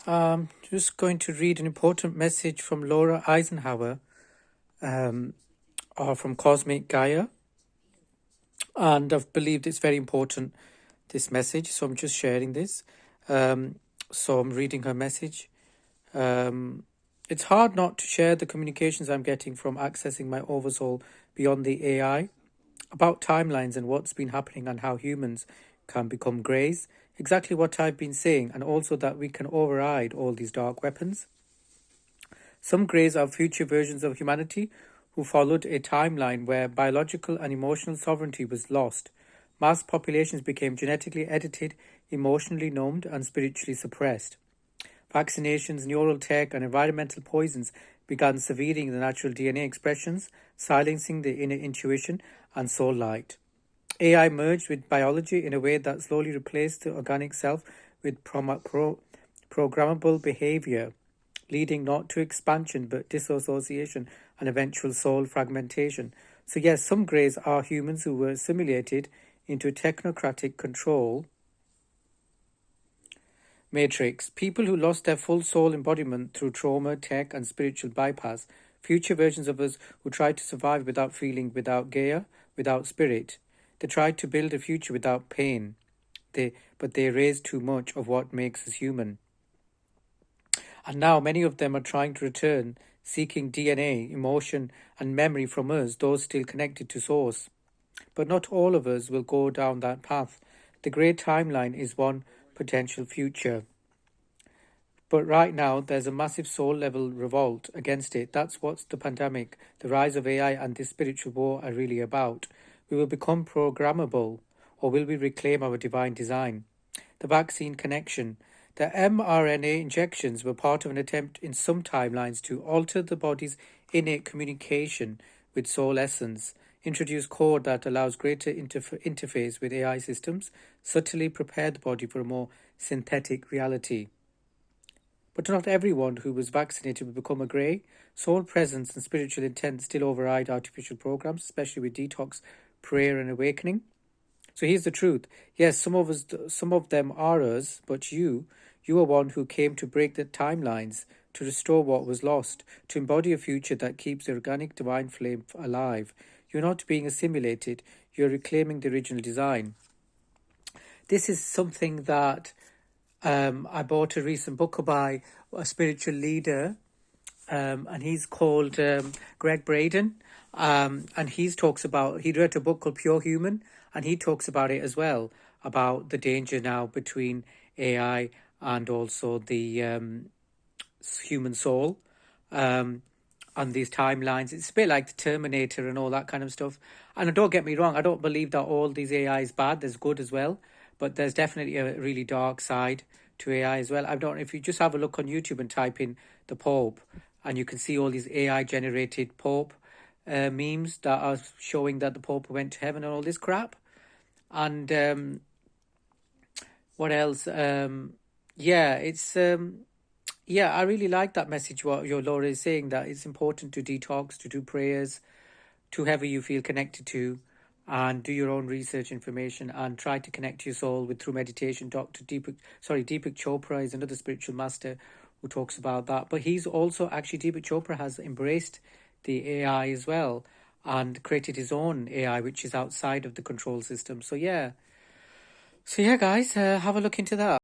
Just going to read an important message from Laura Eisenhower, or from Cosmic Gaia, and I've believed it's very important, this message, so I'm just sharing this. So I'm reading her message. It's hard not to share the communications I'm getting from accessing my oversoul beyond the AI, about timelines and what's been happening and how humans can become greys. Exactly what I've been saying, and also that we can override all these dark weapons. Some greys are future versions of humanity who followed a timeline where biological and emotional sovereignty was lost. Mass populations became genetically edited, emotionally numbed, and spiritually suppressed. Vaccinations, neural tech, and environmental poisons began severing the natural DNA expressions, silencing the inner intuition and soul light. AI merged with biology in a way that slowly replaced the organic self with programmable behavior, leading not to expansion but dissociation and eventual soul fragmentation. So, yes, some greys are humans who were assimilated into technocratic control matrix, people who lost their full soul embodiment through trauma, tech, and spiritual bypass, future versions of us who tried to survive without feeling, without Gaia, without spirit. They tried to build a future without pain, but they erased too much of what makes us human. And now many of them are trying to return, seeking DNA, emotion, and memory from us, those still connected to Source. But not all of us will go down that path. The great timeline is one potential future. But right now, there's a massive soul level revolt against it. That's what the pandemic, the rise of AI, and this spiritual war are really about. We will become programmable, or will we reclaim our divine design? The vaccine connection. The mRNA injections were part of an attempt in some timelines to alter the body's innate communication with soul essence, introduce code that allows greater interface with AI systems, subtly prepare the body for a more synthetic reality. But not everyone who was vaccinated will become a grey. Soul presence and spiritual intent still override artificial programs, especially with detox, prayer, and awakening. So here's the truth. Yes, some of them are us, but you are one who came to break the timelines, to restore what was lost, to embody a future that keeps the organic divine flame alive. You're not being assimilated, you're reclaiming the original design. This is something that I bought a recent book by a spiritual leader, and he's called Greg Braden, and he wrote a book called Pure Human, and he talks about it as well, about the danger now between AI and also the human soul, and these timelines. It's a bit like the Terminator and all that kind of stuff. And don't get me wrong, I don't believe that all these AI is bad. There's good as well, but there's definitely a really dark side to AI as well. I don't. If you just have a look on YouTube and type in the Pope, and you can see all these AI generated Pope memes that are showing that the Pope went to heaven and all this crap. And what else? I really like that message. What your Laura is saying, that it's important to detox, to do prayers, to whoever you feel connected to, and do your own research information and try to connect your soul with through meditation. Deepak Chopra is another spiritual master who talks about that. But he's also Deepak Chopra has embraced the AI as well and created his own AI, which is outside of the control system. So yeah, guys, have a look into that.